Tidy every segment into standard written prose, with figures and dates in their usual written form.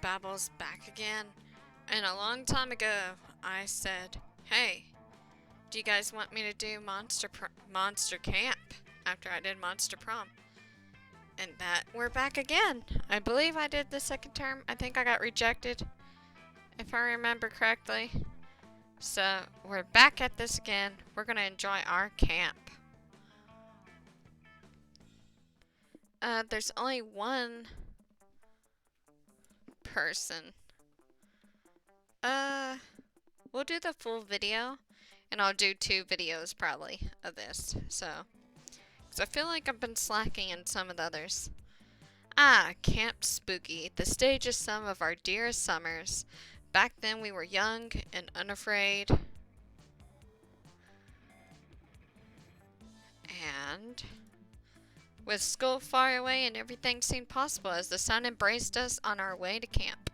Babbles back again. And a long time ago, I said, "Hey, do you guys want me to do Monster Camp after I did Monster Prom?" And that we're back again. I believe I did the second term. I think I got rejected, if I remember correctly. So we're back at this again. We're gonna enjoy our camp. There's only one person. We'll do the full video, and I'll do 2 videos probably of this. So, 'cause I feel like I've been slacking in some of the others. Camp Spooky, the stage of some of our dearest summers. Back then we were young and unafraid. And with school far away and everything seemed possible as the sun embraced us on our way to camp.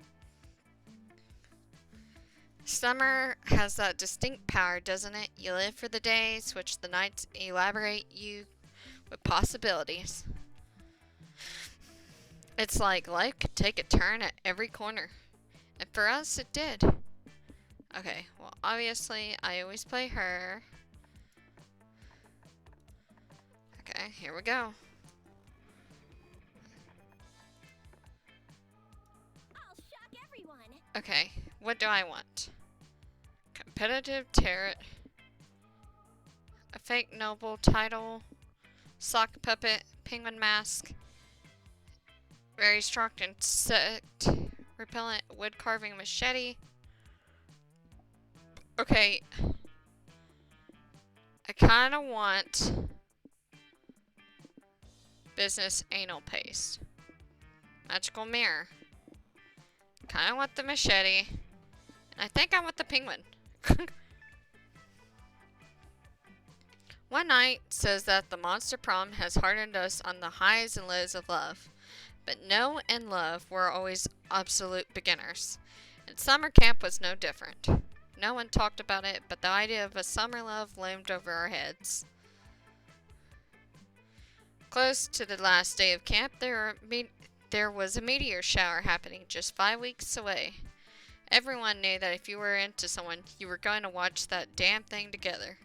Summer has that distinct power, doesn't it? You live for the days, which the nights elaborate you with possibilities. It's like life could take a turn at every corner. And for us, it did. Okay, well, obviously, I always play her. Okay, here we go. I'll shock everyone. Okay, what do I want? Competitive tarot. A fake noble title. Sock puppet. Penguin mask. Very strong insect repellent. Wood carving machete. Okay. I kind of want business anal paste. Magical mirror. Kind of want the machete. And I think I want the penguin. One night says that the Monster Prom has hardened us on the highs and lows of love. But no and love were always absolute beginners. And summer camp was no different. No one talked about it, but the idea of a summer love loomed over our heads. Close to the last day of camp, there was a meteor shower happening just 5 weeks away. Everyone knew that if you were into someone, you were going to watch that damn thing together.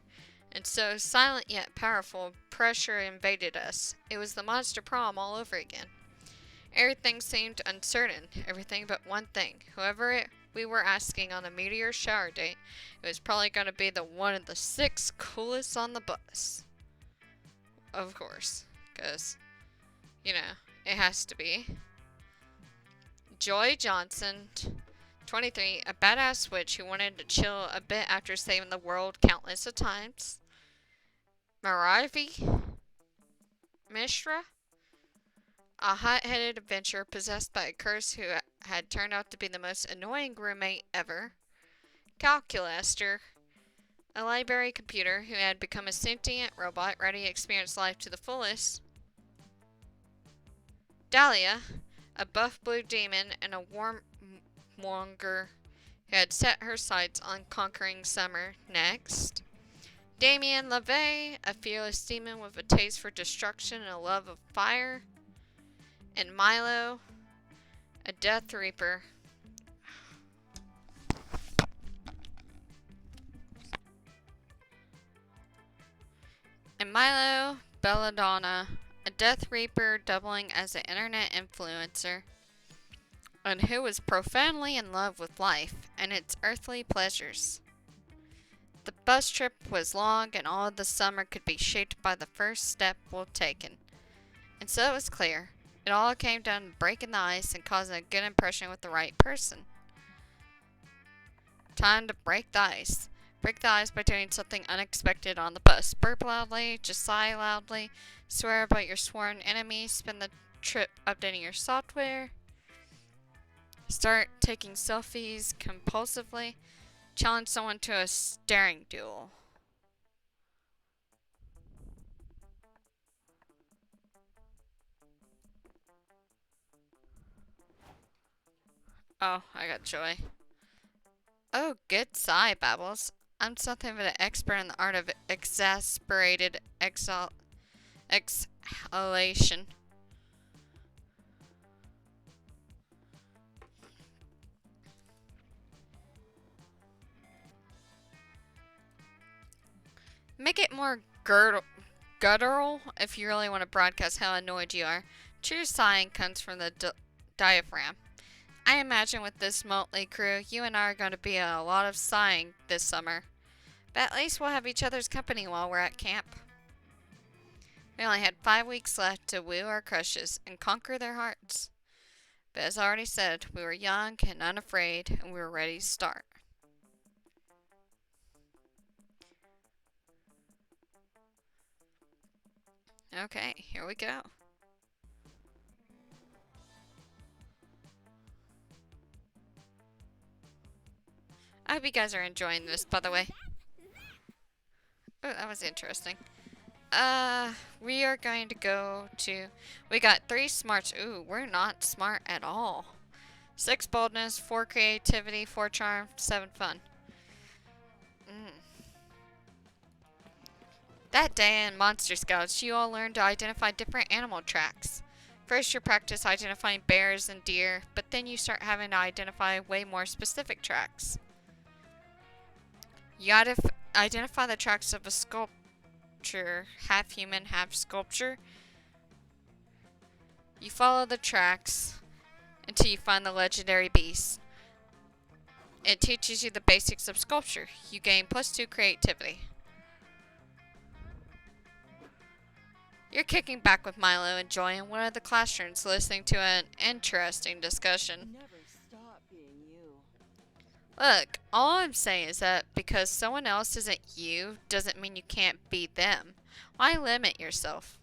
And so, silent yet powerful, pressure invaded us. It was the Monster Prom all over again. Everything seemed uncertain, everything but one thing. Whoever we were asking on the meteor shower date, it was probably going to be the one of the 6 coolest on the bus. Of course, because, you know, it has to be. Joy Johnson, 23, a badass witch who wanted to chill a bit after saving the world countless of times. Maravi Mishra, a hot-headed adventurer possessed by a curse who had turned out to be the most annoying roommate ever. Calculaster, a library computer who had become a sentient robot ready to experience life to the fullest. Dahlia, a buff blue demon and a warmonger who had set her sights on conquering summer. Next. Damien LaVey, a fearless demon with a taste for destruction and a love of fire. And Milo, a Death Reaper. And Milo Belladonna, a Death Reaper doubling as an internet influencer, and who was profoundly in love with life and its earthly pleasures. The bus trip was long, and all of the summer could be shaped by the first step well taken. And so it was clear. It all came down to breaking the ice and causing a good impression with the right person. Time to break the ice. Break the ice by doing something unexpected on the bus. Burp loudly, just sigh loudly, swear about your sworn enemy, spend the trip updating your software, start taking selfies compulsively, challenge someone to a staring duel. Oh, I got joy. Oh, good sigh, Babbles. I'm something of an expert in the art of exasperated exhalation. Make it more guttural if you really want to broadcast how annoyed you are. True sighing comes from the diaphragm. I imagine with this motley crew, you and I are going to be a lot of sighing this summer. But at least we'll have each other's company while we're at camp. We only had 5 weeks left to woo our crushes and conquer their hearts. But as I already said, we were young and unafraid, and we were ready to start. Okay, here we go. I hope you guys are enjoying this, by the way. Oh, that was interesting. We are going to go to... We got 3 smarts. Ooh, we're not smart at all. 6 boldness, 4 creativity, 4 charm, 7 fun. That day in Monster Scouts, you all learned to identify different animal tracks. First, you practice identifying bears and deer, but then you start having to identify way more specific tracks. You gotta identify the tracks of a sculpture, half human, half sculpture. You follow the tracks until you find the legendary beast. It teaches you the basics of sculpture. You gain +2 creativity. You're kicking back with Milo, enjoying one of the classrooms, listening to an interesting discussion. Never stop being you. Look, all I'm saying is that because someone else isn't you doesn't mean you can't be them. Why limit yourself?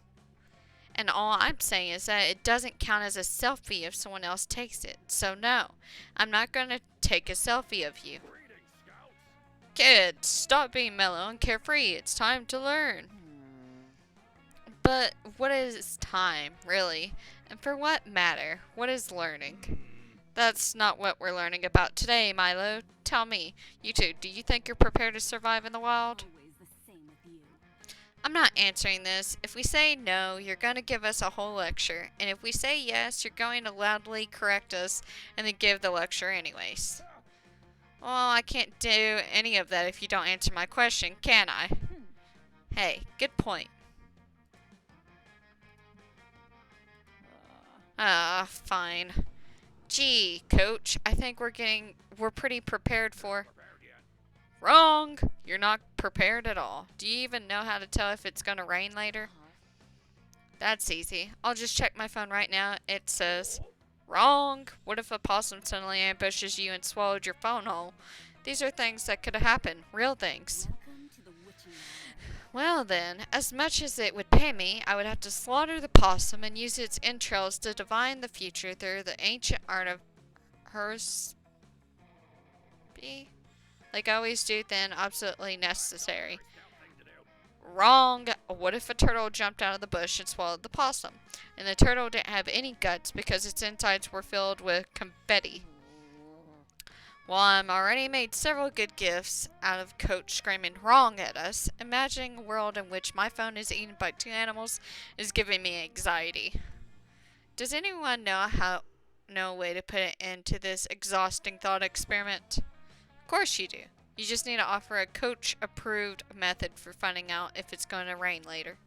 And all I'm saying is that it doesn't count as a selfie if someone else takes it. So no, I'm not going to take a selfie of you. Kids, stop being mellow and carefree. It's time to learn. But what is time, really? And for what matter? What is learning? That's not what we're learning about today, Milo. Tell me, you two, do you think you're prepared to survive in the wild? Always the same with you. I'm not answering this. If we say no, you're going to give us a whole lecture. And if we say yes, you're going to loudly correct us and then give the lecture anyways. Well, I can't do any of that if you don't answer my question, can I? Hey, good point. Fine. Gee, coach, I think we're pretty prepared for... Wrong! You're not prepared at all. Do you even know how to tell if it's gonna rain later? That's easy. I'll just check my phone right now. It says, wrong! What if a possum suddenly ambushes you and swallowed your phone whole? These are things that could happen. Real things. Welcome to the witching hour. Well then, as much as it would pay me, I would have to slaughter the possum and use its entrails to divine the future through the ancient art of hers. Like I always do, then absolutely necessary. Wrong! What if a turtle jumped out of the bush and swallowed the possum? And the turtle didn't have any guts because its insides were filled with confetti. While I'm already made several good gifts out of Coach screaming wrong at us, imagining a world in which my phone is eaten by 2 animals is giving me anxiety. Does anyone know a way to put an end to this exhausting thought experiment? Of course you do. You just need to offer a Coach-approved method for finding out if it's going to rain later.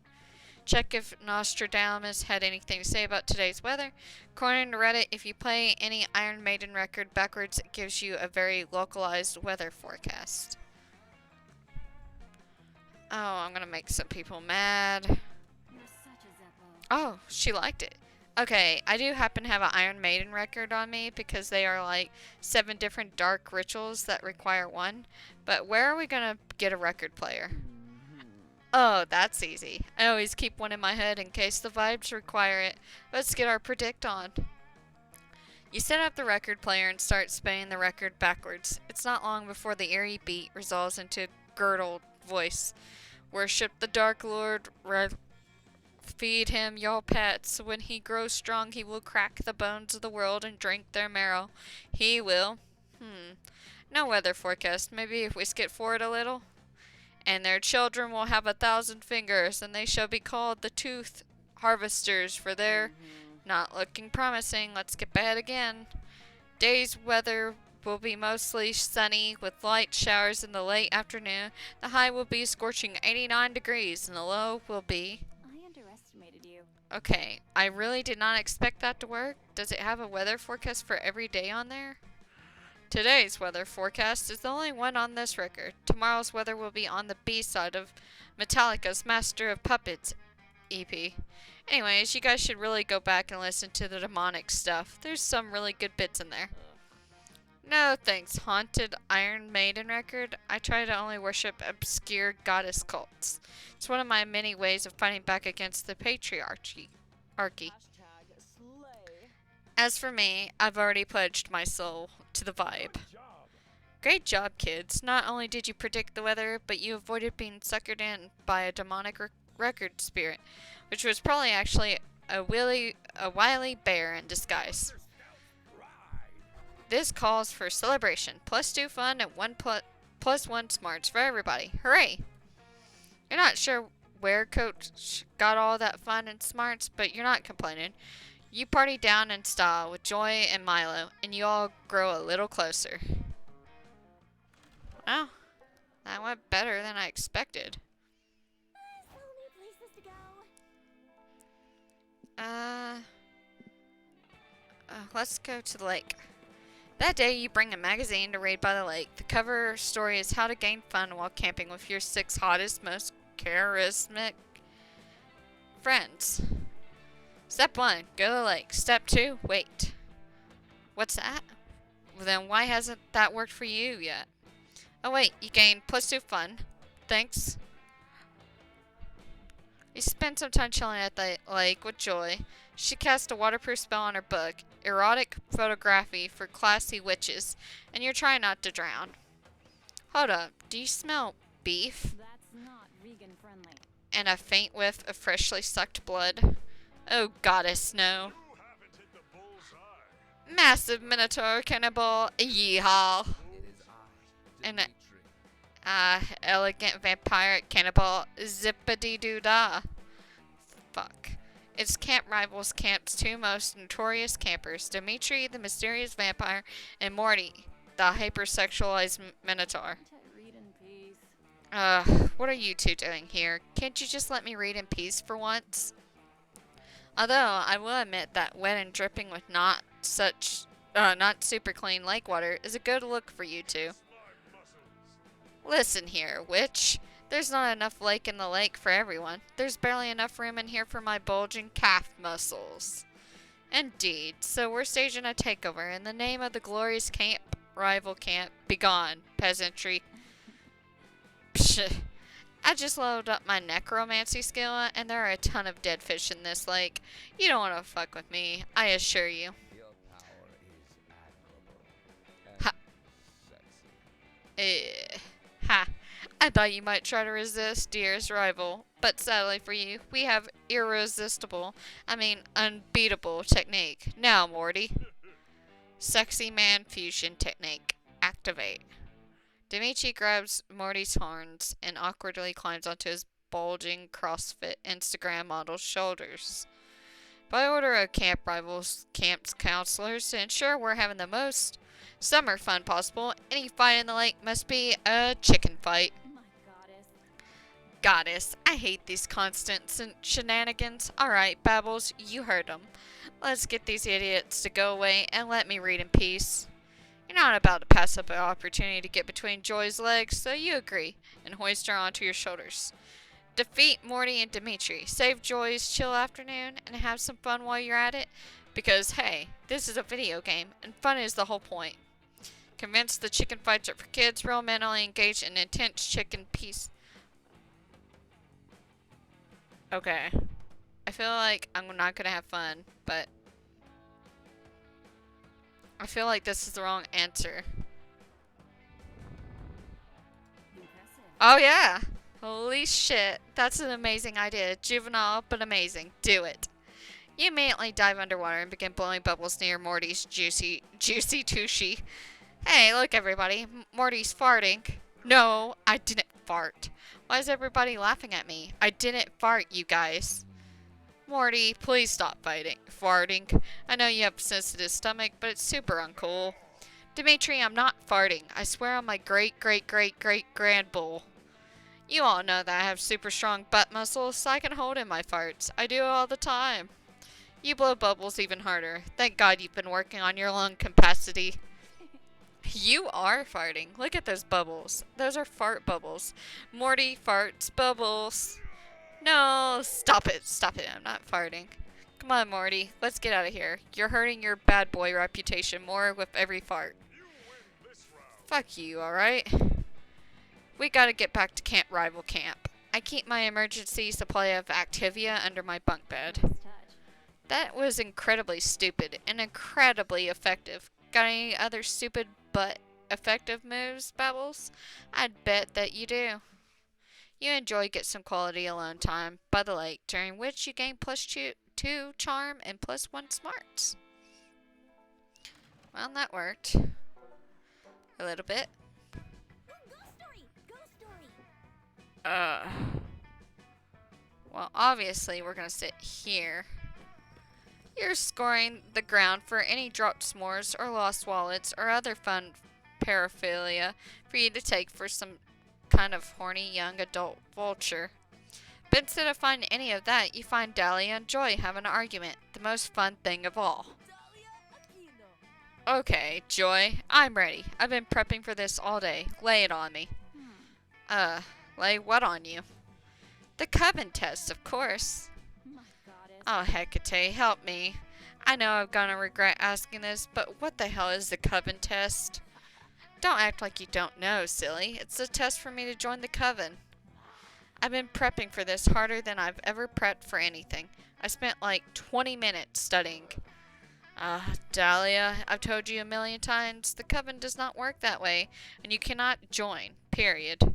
Check if Nostradamus had anything to say about today's weather. According to Reddit, if you play any Iron Maiden record backwards, it gives you a very localized weather forecast. Oh, I'm gonna make some people mad. You're such a Zeppo. Oh, she liked it. Okay, I do happen to have an Iron Maiden record on me because they are like 7 different dark rituals that require one. But where are we gonna get a record player? Oh, that's easy. I always keep one in my head in case the vibes require it. Let's get our predict on. You set up the record player and start spinning the record backwards. It's not long before the eerie beat resolves into a gurgled voice. Worship the Dark Lord, feed him your pets. When he grows strong, he will crack the bones of the world and drink their marrow. He will. No weather forecast. Maybe if we skip forward a little. And their children will have 1,000 fingers, and they shall be called the tooth harvesters, for they're not looking promising. Let's skip ahead again. Day's weather will be mostly sunny with light showers in the late afternoon. The high will be scorching 89 degrees and the low will be... I underestimated you. Okay, I really did not expect that to work. Does it have a weather forecast for every day on there? Today's weather forecast is the only one on this record. Tomorrow's weather will be on the B side of Metallica's Master of Puppets EP. Anyways, you guys should really go back and listen to the demonic stuff. There's some really good bits in there. No thanks, Haunted Iron Maiden record. I try to only worship obscure goddess cults. It's one of my many ways of fighting back against the patriarchy. As for me, I've already pledged my soul to the vibe. Great job, kids. Not only did you predict the weather, but you avoided being suckered in by a demonic record spirit, which was probably actually a wily bear in disguise. This calls for celebration. +2 fun and +1 smarts for everybody. Hooray! You're not sure where Coach got all that fun and smarts, but you're not complaining. You party down in style with Joy and Milo, and you all grow a little closer. Well, that went better than I expected. So many places to go. Let's go to the lake. That day, you bring a magazine to read by the lake. The cover story is how to gain fun while camping with your 6 hottest, most charismatic friends. Step 1, go to the lake. Step 2, wait. What's that? Well, then why hasn't that worked for you yet? Oh wait, you gain +2 fun. Thanks. You spend some time chilling at the lake with Joy. She cast a waterproof spell on her book, Erotic Photography for Classy Witches, and you're trying not to drown. Hold up, do you smell beef? That's not vegan friendly. And a faint whiff of freshly sucked blood? Oh goddess, no. Massive Minotaur cannibal, yeehaw. And elegant vampire cannibal, zippity-doo-dah. Fuck. It's Camp Rivals Camp's 2 most notorious campers, Dimitri, the mysterious vampire, and Morty, the hypersexualized minotaur. Can't I read in peace? What are you two doing here? Can't you just let me read in peace for once? Although, I will admit that wet and dripping with not super clean lake water is a good look for you two. Listen here, witch. There's not enough lake in the lake for everyone. There's barely enough room in here for my bulging calf muscles. Indeed, so we're staging a takeover in the name of the glorious camp, rival camp. Begone, peasantry. Psh. I just loaded up my necromancy skill, and there are a ton of dead fish in this lake. You don't want to fuck with me, I assure you. Your power is admirable and sexy. Ha. I thought you might try to resist dearest rival, but sadly for you, we have unbeatable technique. Now, Morty. Sexy man fusion technique. Activate. Dimitri grabs Morty's horns and awkwardly climbs onto his bulging CrossFit Instagram model's shoulders. By order of Camp Rivals Camp's counselors, to ensure we're having the most summer fun possible, any fight in the lake must be a chicken fight. My goddess. Goddess, I hate these constant shenanigans. Alright, Babbles, you heard them. Let's get these idiots to go away and let me read in peace. You're not about to pass up an opportunity to get between Joy's legs, so you agree, and hoist her onto your shoulders. Defeat Morty and Dimitri, save Joy's chill afternoon, and have some fun while you're at it, because hey, this is a video game, and fun is the whole point. Convinced the chicken fights are for kids, real mentally engaged in intense chicken peace. Okay. I feel like I'm not gonna have fun, but I feel like this is the wrong answer. Impressive. Oh yeah! Holy shit. That's an amazing idea. Juvenile, but amazing. Do it. You immediately dive underwater and begin blowing bubbles near Morty's juicy tushy. Hey, look everybody. Morty's farting. No, I didn't fart. Why is everybody laughing at me? I didn't fart, you guys. Morty, please stop farting. I know you have a sensitive stomach, but it's super uncool. Dimitri, I'm not farting. I swear on my great bull. You all know that I have super strong butt muscles, so I can hold in my farts. I do it all the time. You blow bubbles even harder. Thank God you've been working on your lung capacity. You are farting. Look at those bubbles. Those are fart bubbles. Morty farts bubbles. No, stop it. Stop it. I'm not farting. Come on, Morty. Let's get out of here. You're hurting your bad boy reputation more with every fart. Fuck you, alright? We gotta get back to Camp Rival Camp. I keep my emergency supply of Activia under my bunk bed. Touch. That was incredibly stupid and incredibly effective. Got any other stupid but effective moves, Babbles? I'd bet that you do. You enjoy get some quality alone time by the lake, during which you gain +2 charm and +1 smarts. Well, that worked. A little bit. Ghost story! Ghost story! Well, obviously we're gonna sit here. You're scoring the ground for any dropped s'mores or lost wallets or other fun paraphernalia for you to take for some kind of horny young adult vulture. But instead of finding any of that, you find Dahlia and Joy having an argument, the most fun thing of all. Okay, Joy, I'm ready. I've been prepping for this all day. Lay it on me. Lay what on you? The Coven test, of course. My goddess. Oh, Hecate, help me. I know I'm gonna regret asking this, but what the hell is the Coven test? Don't act like you don't know, silly. It's a test for me to join the Coven. I've been prepping for this harder than I've ever prepped for anything. I spent like 20 minutes studying. Dahlia, I've told you a million times, the Coven does not work that way, and you cannot join, period.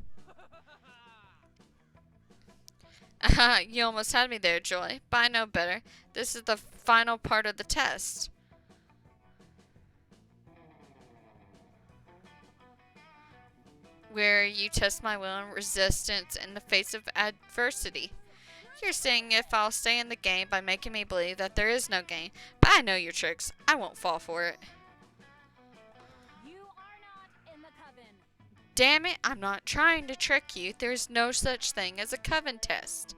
You almost had me there, Joy, but I know better. This is the final part of the test. Where you test my will and resistance in the face of adversity. You're saying if I'll stay in the game by making me believe that there is no game, but I know your tricks. I won't fall for it. You are not in the coven. Damn it, I'm not trying to trick you. There's no such thing as a Coven test.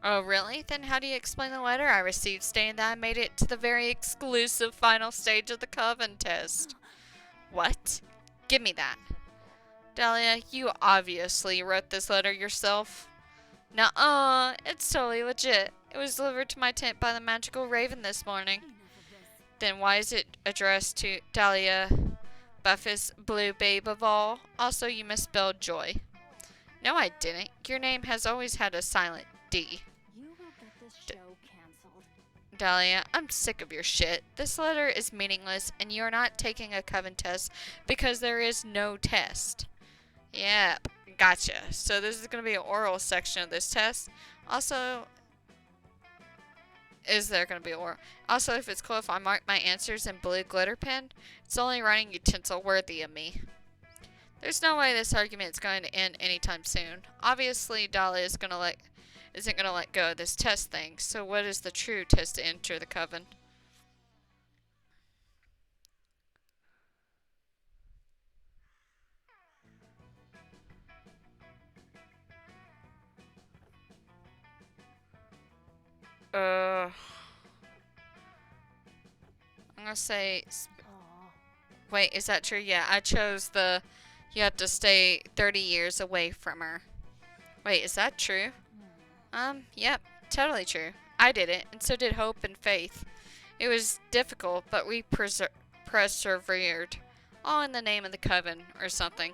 Oh, really? Then how do you explain the letter I received stating that I made it to the very exclusive final stage of the Coven test? What? Give me that. Dahlia, you obviously wrote this letter yourself. Nuh-uh, it's totally legit. It was delivered to my tent by the magical raven this morning. Enough of this. Then why is it addressed to Dahlia, Buffus Blue Babe of all? Also, you misspelled Joy. No, I didn't. Your name has always had a silent D. You will get this show canceled. Dahlia, I'm sick of your shit. This letter is meaningless, and you're not taking a Coven test because there is no test. Yep, gotcha. So this is going to be an oral section of this test. Also, is there going to be oral? Also, if it's cool if I mark my answers in blue glitter pen, it's the only writing utensil worthy of me. There's no way this argument is going to end anytime soon. Obviously, Dahlia isn't going to let go of this test thing. So what is the true test to enter the Coven? I'm gonna say. Aw. Wait, is that true? Yeah, I chose the. You have to stay 30 years away from her. Wait, is that true? Yep, totally true. I did it, and so did Hope and Faith. It was difficult, but we persevered. All in the name of the Coven, or something.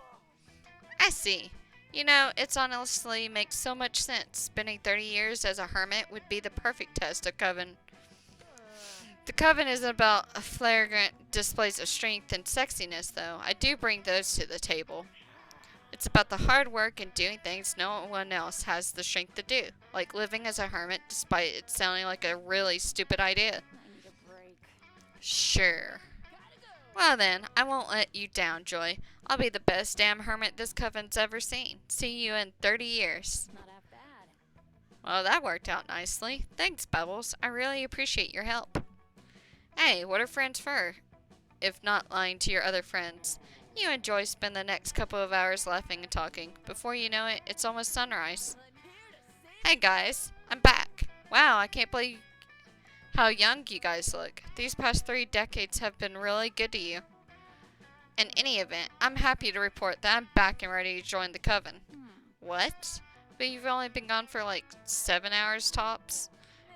I see. You know, it's honestly makes so much sense. Spending 30 years as a hermit would be the perfect test of Coven. The Coven isn't about flagrant displays of strength and sexiness, though. I do bring those to the table. It's about the hard work and doing things no one else has the strength to do, like living as a hermit despite it sounding like a really stupid idea. I need a break. Sure. Well then, I won't let you down, Joy. I'll be the best damn hermit this Coven's ever seen. See you in 30 years. Not half bad. Well, that worked out nicely. Thanks, Bubbles. I really appreciate your help. Hey, what are friends for? if not lying to your other friends. You enjoy spend the next couple of hours laughing and talking. Before you know it, it's almost sunrise. Hey guys, I'm back. Wow, I can't believe how young you guys look. These past 3 decades have been really good to you. In any event, I'm happy to report that I'm back and ready to join the coven. What? But you've only been gone for like 7 hours tops?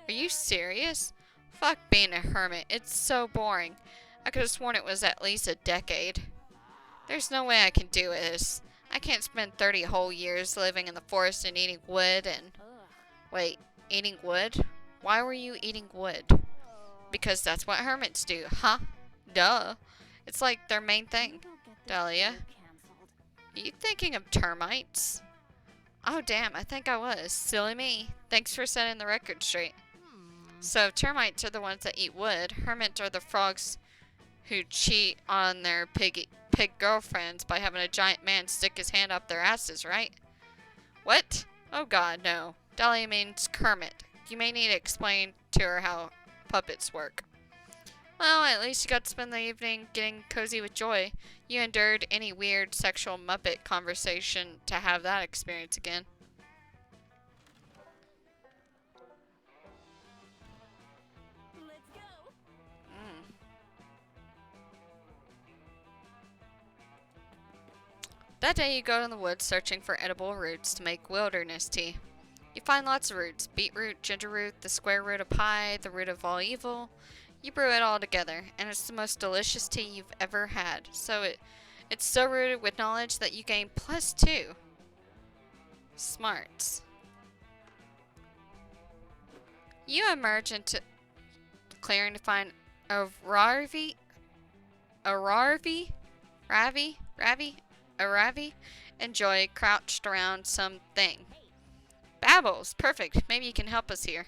Are you serious? Fuck being a hermit, it's so boring. I could have sworn it was at least a decade. There's no way I can do this. I can't spend 30 whole years living in the forest and eating wood and... Wait, eating wood? Why were you eating wood? Because that's what hermits do, huh? Duh. It's like their main thing. Dahlia, are you thinking of termites? Oh damn, I think I was. Silly me. Thanks for setting the record straight. So termites are the ones that eat wood. Hermits are the frogs who cheat on their pig girlfriends by having a giant man stick his hand up their asses, right? What? Oh god, no. Dahlia means Kermit. You may need to explain to her how puppets work. Well, at least you got to spend the evening getting cozy with Joy. You endured any weird sexual Muppet conversation to have that experience again. Let's go. That day you go in the woods searching for edible roots to make wilderness tea. You find lots of roots. Beetroot, ginger root, the square root of pie, the root of all evil. You brew it all together, and it's the most delicious tea you've ever had. So it's so rooted with knowledge that you gain +2 smarts. You emerge into clearing to find a Ravi, and Joy crouched around something. Babbles, perfect. Maybe you can help us here.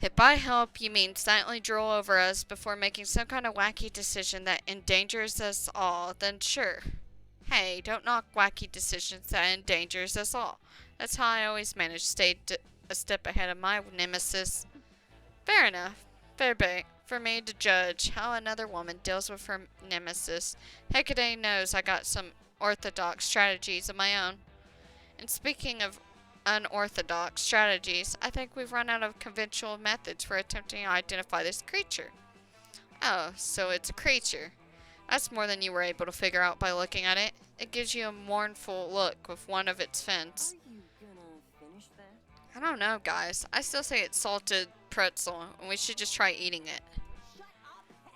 If by help you mean silently drool over us before making some kind of wacky decision that endangers us all, then sure. Hey, don't knock wacky decisions that endangers us all. That's how I always manage to stay a step ahead of my nemesis. Fair enough. Fair bait for me to judge how another woman deals with her nemesis. Hecate knows I got some orthodox strategies of my own. And speaking of unorthodox strategies, I think we've run out of conventional methods for attempting to identify this creature. Oh, so it's a creature. That's more than you were able to figure out by looking at it. It gives you a mournful look with one of its fins. Are you gonna finish that? I don't know, guys. I still say it's salted pretzel, and we should just try eating it.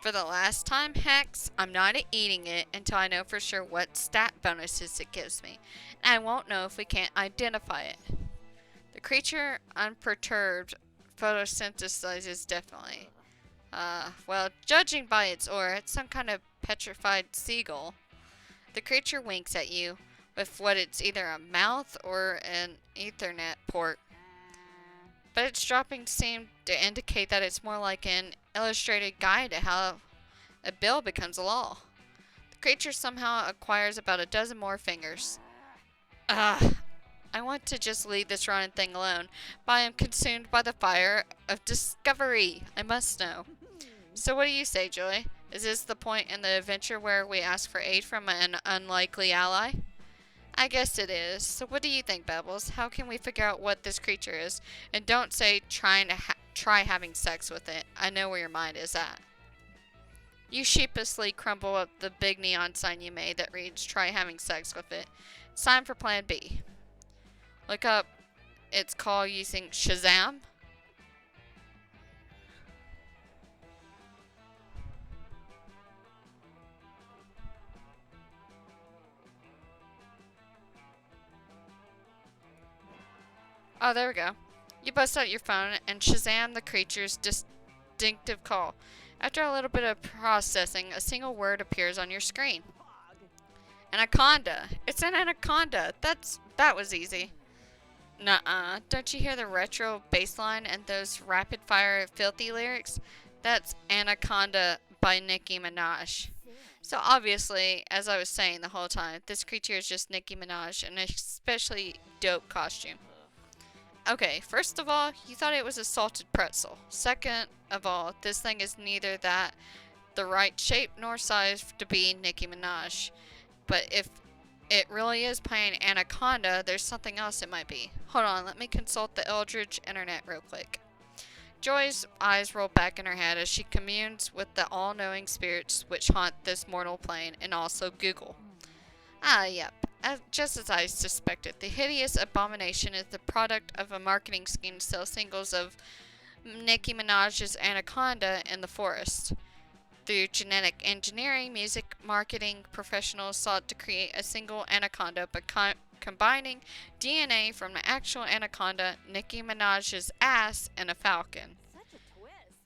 For the last time, Hex, I'm not eating it until I know for sure what stat bonuses it gives me. And I won't know if we can't identify it. The creature unperturbed photosynthesizes definitely. Well, judging by its aura, it's some kind of petrified seagull. The creature winks at you with what it's either a mouth or an Ethernet port. But its droppings seem to indicate that it's more like an illustrated guide to how a bill becomes a law. The creature somehow acquires about a dozen more fingers. I want to just leave this rotten thing alone, but I am consumed by the fire of discovery. I must know. So what do you say, Joy? Is this the point in the adventure where we ask for aid from an unlikely ally? I guess it is. So what do you think, Bubbles? How can we figure out what this creature is? And don't say try having sex with it. I know where your mind is at. You sheepishly crumble up the big neon sign you made that reads try having sex with it. It's time for plan B. Look up its call using Shazam. Oh, there we go. You bust out your phone and Shazam the creature's distinctive call. After a little bit of processing, a single word appears on your screen. Anaconda. It's an anaconda. That was easy. Nuh-uh. Don't you hear the retro bass line and those rapid-fire filthy lyrics? That's Anaconda by Nicki Minaj. So obviously, as I was saying the whole time, this creature is just Nicki Minaj in an especially dope costume. Okay, first of all, you thought it was a salted pretzel. Second of all, this thing is neither that the right shape nor size to be Nicki Minaj. But if it really is playing Anaconda, there's something else it might be. Hold on, let me consult the Eldridge internet real quick. Joy's eyes roll back in her head as she communes with the all-knowing spirits which haunt this mortal plane, and also Google. Ah, yep. Just as I suspected, the hideous abomination is the product of a marketing scheme to sell singles of Nicki Minaj's Anaconda in the forest. Through genetic engineering, music marketing professionals sought to create a single anaconda by combining DNA from the actual anaconda, Nicki Minaj's ass, and a falcon. Such a twist.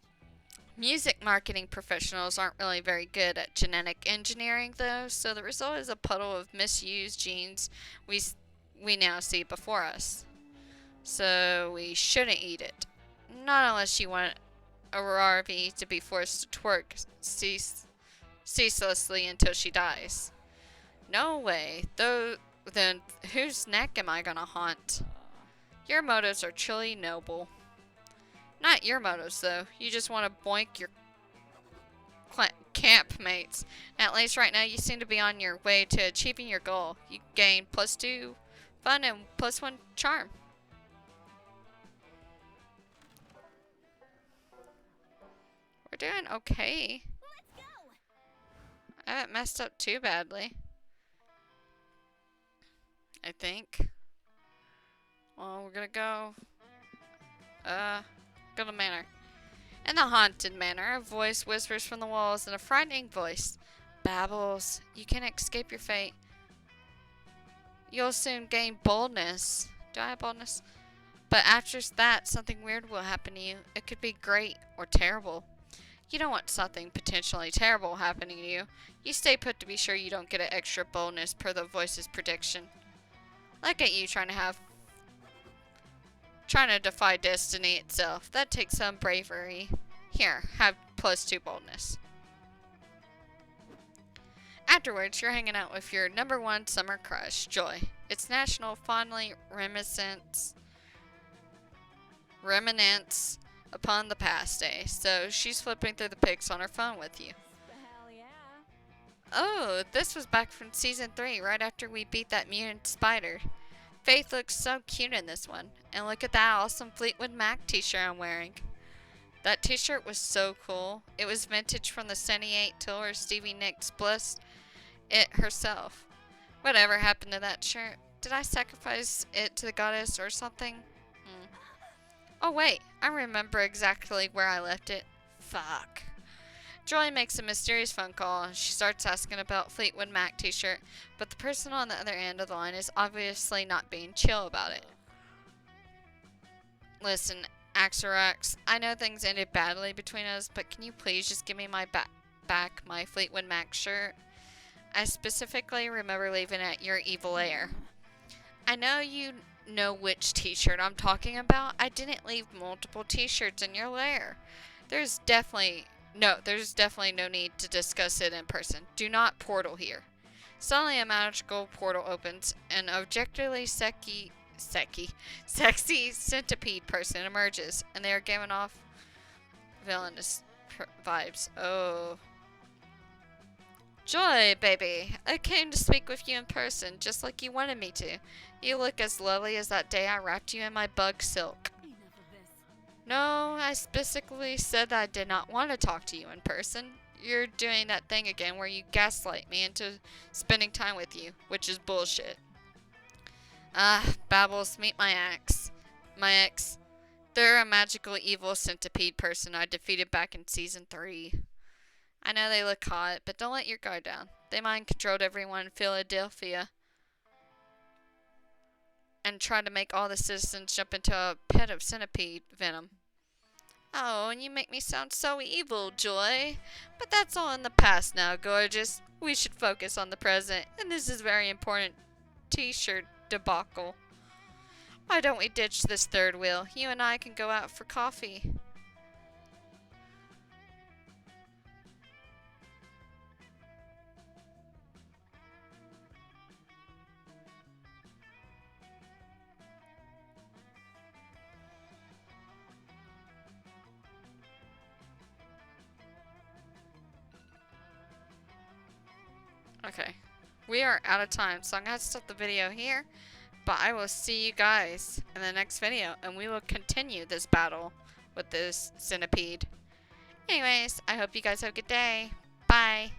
Music marketing professionals aren't really very good at genetic engineering, though, so the result is a puddle of misused genes we now see before us. So we shouldn't eat it. Not unless you want Aravi to be forced to twerk ceaselessly until she dies. No way. Though, then whose neck am I gonna haunt? Your motives are truly noble. Not your motives, though. You just want to boink your campmates. At least right now, you seem to be on your way to achieving your goal. You gain +2 fun and +1 charm. We're doing okay. Let's go. I haven't messed up too badly. I think. Well, we're gonna go to the manor. In the haunted manor, a voice whispers from the walls in a frightening voice. Babbles, you can't escape your fate. You'll soon gain boldness. Do I have boldness? But after that, something weird will happen to you. It could be great or terrible. You don't want something potentially terrible happening to you. You stay put to be sure you don't get an extra boldness per the voice's prediction. Look at you trying to defy destiny itself. That takes some bravery. Here, have +2 boldness. Afterwards, you're hanging out with your #1 summer crush, Joy. It's National Fondly Reminiscence upon the past day, so she's flipping through the pics on her phone with you. Hell yeah. Oh, this was back from season 3, right after we beat that mutant spider. Faith looks so cute in this one. And look at that awesome Fleetwood Mac t-shirt I'm wearing. That t-shirt was so cool. It was vintage from the 78 tour. Stevie Nicks blessed it herself. Whatever happened to that shirt? Did I sacrifice it to the goddess or something? Oh wait, I remember exactly where I left it. Fuck. Joy makes a mysterious phone call. She starts asking about Fleetwood Mac t-shirt, but the person on the other end of the line is obviously not being chill about it. Listen, Axarax, I know things ended badly between us, but can you please just give me my back my Fleetwood Mac shirt? I specifically remember leaving it at your evil lair. I know you know which t-shirt I'm talking about. I didn't leave multiple t-shirts in your lair. There's definitely no need to discuss it in person. Do not portal here. Suddenly a magical portal opens, an objectively sexy centipede person emerges, and they are giving off villainous vibes. Oh. Joy, baby, I came to speak with you in person, just like you wanted me to. You look as lovely as that day I wrapped you in my bug silk. Enough of this. No, I specifically said that I did not want to talk to you in person. You're doing that thing again where you gaslight me into spending time with you, which is bullshit. Babbles, meet my ex. My ex. They're a magical evil centipede person I defeated back in season 3. I know they look hot, but don't let your guard down. They mind-controlled everyone in Philadelphia and tried to make all the citizens jump into a pit of centipede venom. Oh, and you make me sound so evil, Joy. But that's all in the past now, gorgeous. We should focus on the present, and this is very important t-shirt debacle. Why don't we ditch this third wheel? You and I can go out for coffee. Okay. We are out of time, so I'm going to stop the video here. But I will see you guys in the next video, and we will continue this battle with this centipede. Anyways, I hope you guys have a good day. Bye.